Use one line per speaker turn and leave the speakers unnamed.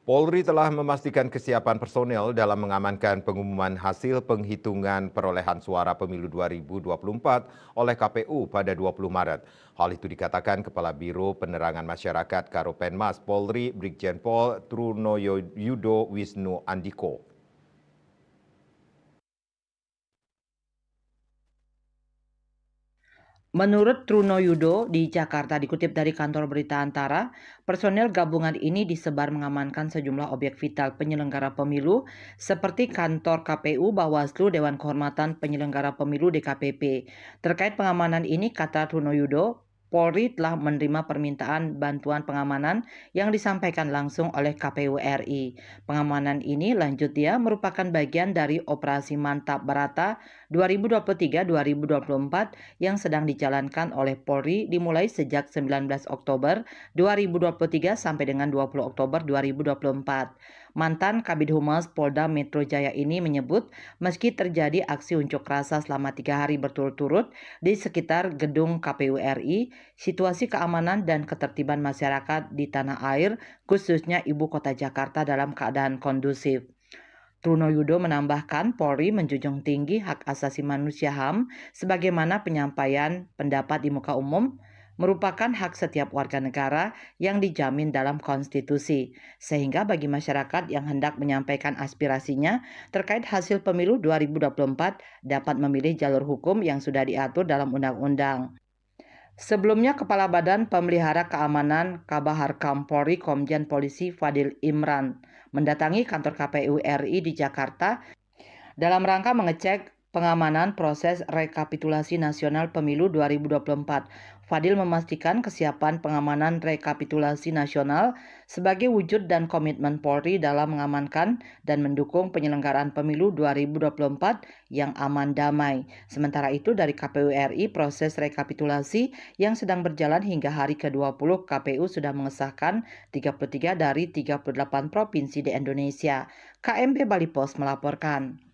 Polri telah memastikan kesiapan personel dalam mengamankan pengumuman hasil penghitungan perolehan suara pemilu 2024 oleh KPU pada 20 Maret. Hal itu dikatakan Kepala Biro Penerangan Masyarakat Karopenmas Polri Brigjen Pol Trunoyoyudo Wisnu Andiko.
Menurut Trunoyudo di Jakarta dikutip dari kantor berita Antara, personel gabungan ini disebar mengamankan sejumlah objek vital penyelenggara pemilu seperti kantor KPU, Bawaslu, Dewan Kehormatan Penyelenggara Pemilu DKPP. Terkait pengamanan ini, kata Trunoyudo, Polri telah menerima permintaan bantuan pengamanan yang disampaikan langsung oleh KPU RI. Pengamanan ini, lanjut dia, merupakan bagian dari Operasi Mantap Barata 2023-2024 yang sedang dijalankan oleh Polri dimulai sejak 19 Oktober 2023 sampai dengan 20 Oktober 2024. Mantan Kabid Humas Polda Metro Jaya ini menyebut meski terjadi aksi unjuk rasa selama 3 hari berturut-turut di sekitar gedung KPU RI, situasi keamanan dan ketertiban masyarakat di tanah air, khususnya ibu kota Jakarta dalam keadaan kondusif. Trunoyudo menambahkan Polri menjunjung tinggi hak asasi manusia HAM sebagaimana penyampaian pendapat di muka umum merupakan hak setiap warga negara yang dijamin dalam konstitusi. Sehingga bagi masyarakat yang hendak menyampaikan aspirasinya terkait hasil pemilu 2024 dapat memilih jalur hukum yang sudah diatur dalam undang-undang. Sebelumnya, Kepala Badan Pemelihara Keamanan Kabaharkam Polri Komjen Polisi Fadil Imran mendatangi kantor KPU RI di Jakarta dalam rangka mengecek pengamanan proses rekapitulasi nasional pemilu 2024. Fadil memastikan kesiapan pengamanan rekapitulasi nasional sebagai wujud dan komitmen Polri dalam mengamankan dan mendukung penyelenggaraan pemilu 2024 yang aman damai. Sementara itu dari KPU RI proses rekapitulasi yang sedang berjalan hingga hari ke-20 KPU sudah mengesahkan 33 dari 38 provinsi di Indonesia. KMB Bali Pos melaporkan.